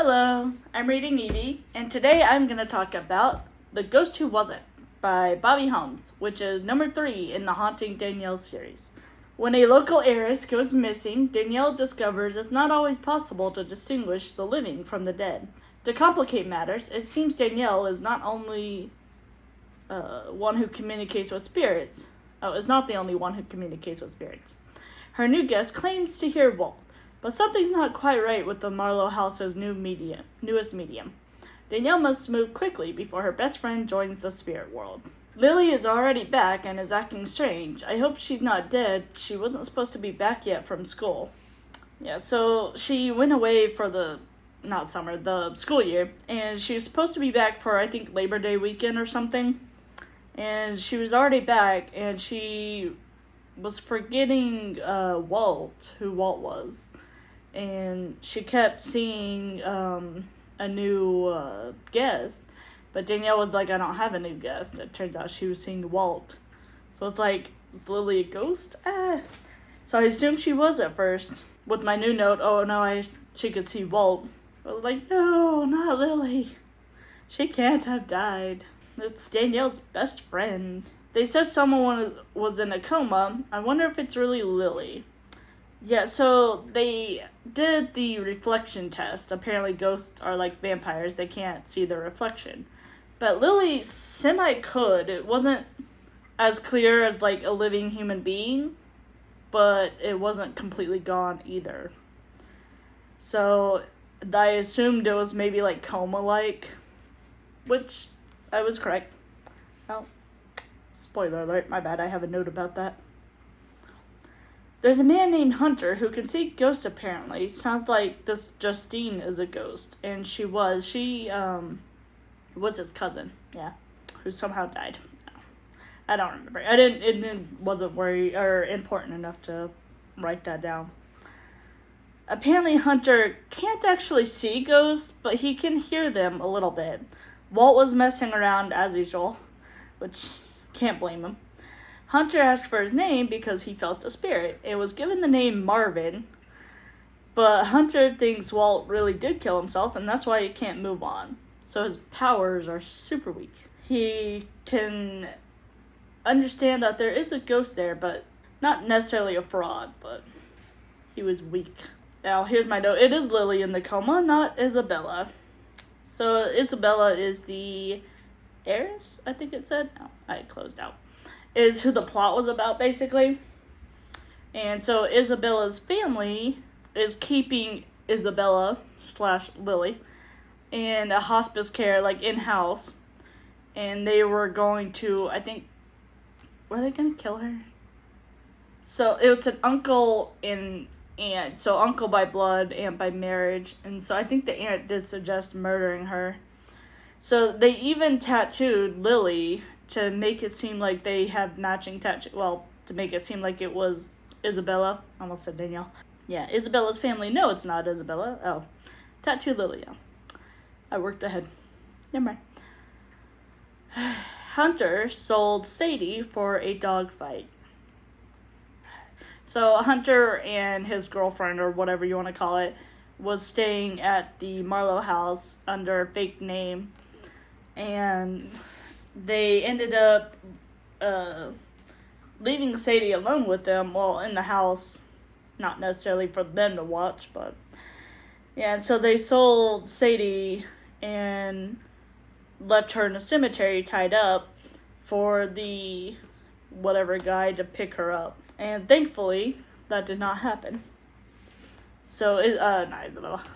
Hello, I'm reading Evie, and today I'm going to talk about The Ghost Who Wasn't by Bobbi Holmes, which is number 3 in the Haunting Danielle series. When a local heiress goes missing, Danielle discovers it's not always possible to distinguish the living from the dead. To complicate matters, it seems Danielle is not only one who communicates with spirits. Is not the only one who communicates with spirits. Her new guest claims to hear Walt, but something's not quite right with the Marlow house's newest medium. Danielle must move quickly before her best friend joins the spirit world. Lily is already back and is acting strange. I hope she's not dead. She wasn't supposed to be back yet from school. Yeah, so she went away for the school year, and she was supposed to be back for, I think, Labor Day weekend or something. And she was already back, and she was forgetting Walt, who Walt was. And she kept seeing a new guest, but Danielle was like, I don't have a new guest. It turns out she was seeing Walt. So it's like, is Lily a ghost? So I assumed she was at first. With my new note, she could see Walt. I was like, no, not Lily. She can't have died. It's Danielle's best friend. They said someone was in a coma. I wonder if it's really Lily. Yeah, so they did the reflection test. Apparently ghosts are like vampires. They can't see their reflection. But Lily semi-could. It wasn't as clear as like a living human being, but it wasn't completely gone either. So I assumed it was maybe like coma-like, which I was correct. Oh, spoiler alert, my bad, I have a note about that. There's a man named Hunter who can see ghosts apparently. Sounds like this Justine is a ghost. And she was his cousin, yeah, who somehow died. I don't remember. It wasn't important enough to write that down. Apparently Hunter can't actually see ghosts, but he can hear them a little bit. Walt was messing around as usual, which can't blame him. Hunter asked for his name because he felt a spirit. It was given the name Marvin, but Hunter thinks Walt really did kill himself, and that's why he can't move on. So his powers are super weak. He can understand that there is a ghost there, but not necessarily a fraud, but he was weak. Now, here's my note. It is Lily in the coma, not Isabella. So Isabella is the heiress, I think it said. No, I closed out. Is who the plot was about, basically. And so Isabella's family is keeping Isabella / Lily in a hospice care, like in-house. And they were going to, I think, were they going to kill her? So it was an uncle and aunt. So uncle by blood, aunt by marriage. And so I think the aunt did suggest murdering her. So they even tattooed Lily to make it seem like they have matching tattoo. Well, to make it seem like it was Isabella. I almost said Danielle. Yeah, Isabella's family. No, it's not Isabella. Oh, tattoo Lily. Yeah. I worked ahead. Never mind. Hunter sold Sadie for a dog fight. So Hunter and his girlfriend, or whatever you want to call it, was staying at the Marlow house under a fake name. And they ended up leaving Sadie alone with them, well, in the house, not necessarily for them to watch, but yeah, so they sold Sadie and left her in a cemetery tied up for the whatever guy to pick her up. And thankfully, that did not happen. So,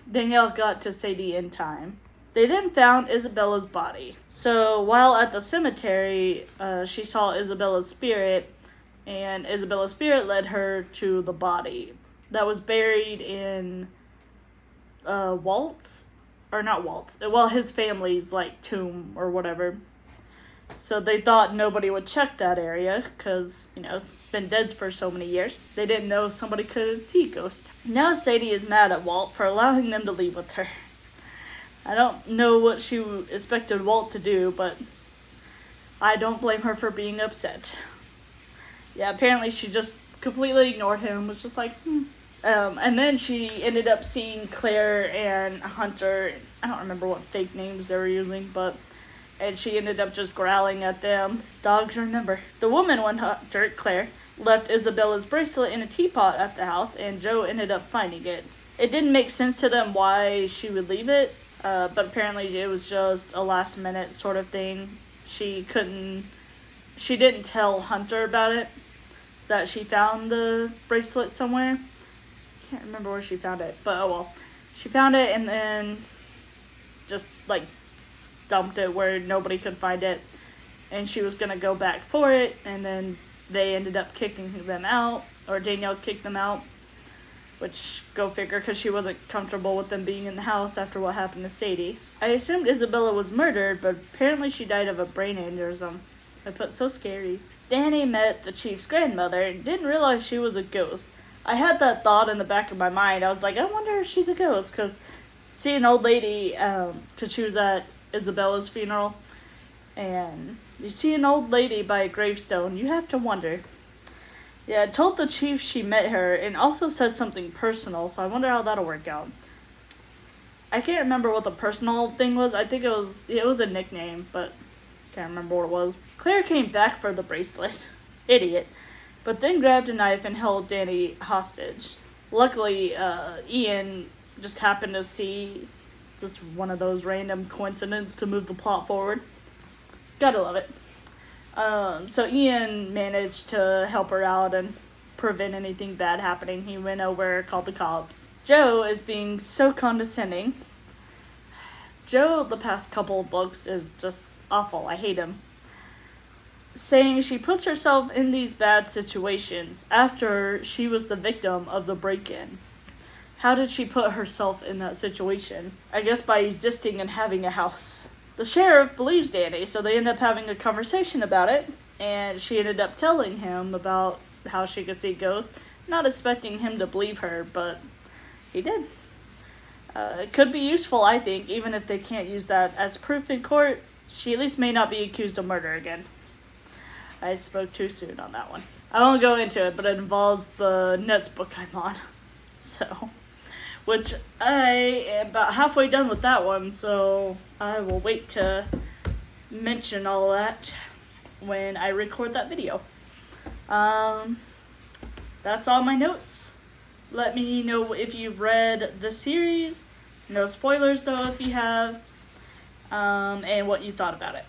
Danielle got to Sadie in time. They then found Isabella's body. So while at the cemetery, she saw Isabella's spirit, and Isabella's spirit led her to the body that was buried in his family's like tomb or whatever. So they thought nobody would check that area because, it's been dead for so many years. They didn't know somebody could see ghosts. Now Sadie is mad at Walt for allowing them to leave with her. I don't know what she expected Walt to do, but I don't blame her for being upset. Yeah, apparently she just completely ignored him, was just like, And then she ended up seeing Claire and Hunter. I don't remember what fake names they were using, and she ended up just growling at them. Dogs remember. The woman, when Hunter, Claire, left Isabella's bracelet in a teapot at the house, and Joe ended up finding it. It didn't make sense to them why she would leave it, but apparently it was just a last minute sort of thing. She didn't tell Hunter about it, that she found the bracelet somewhere. Can't remember where she found it, but oh well. She found it and then just like dumped it where nobody could find it, and she was gonna go back for it, and then they ended up kicking them out, or Danielle kicked them out, which go figure, because she wasn't comfortable with them being in the house after what happened to Sadie. I assumed Isabella was murdered, but apparently she died of a brain aneurysm. I put so scary. Danny met the chief's grandmother and didn't realize she was a ghost. I had that thought in the back of my mind. I was like, I wonder if she's a ghost, because see an old lady, because she was at Isabella's funeral, and you see an old lady by a gravestone, you have to wonder. Yeah, I told the chief she met her, and also said something personal, so I wonder how that'll work out. I can't remember what the personal thing was. I think it was a nickname, but can't remember what it was. Claire came back for the bracelet. Idiot. But then grabbed a knife and held Danny hostage. Luckily, Ian just happened to see just one of those random coincidences to move the plot forward. Gotta love it. So Ian managed to help her out and prevent anything bad happening. He went over, called the cops. Joe is being so condescending. Joe, the past couple of books, is just awful. I hate him. Saying she puts herself in these bad situations after she was the victim of the break-in. How did she put herself in that situation? I guess by existing and having a house. The sheriff believes Danny, so they end up having a conversation about it, and she ended up telling him about how she could see ghosts, not expecting him to believe her, but he did. It could be useful, I think, even if they can't use that as proof in court. She at least may not be accused of murder again. I spoke too soon on that one. I won't go into it, but it involves the next book I'm on. So, which I am about halfway done with that one, so I will wait to mention all that when I record that video. That's all my notes. Let me know if you've read the series. No spoilers though if you have. And what you thought about it.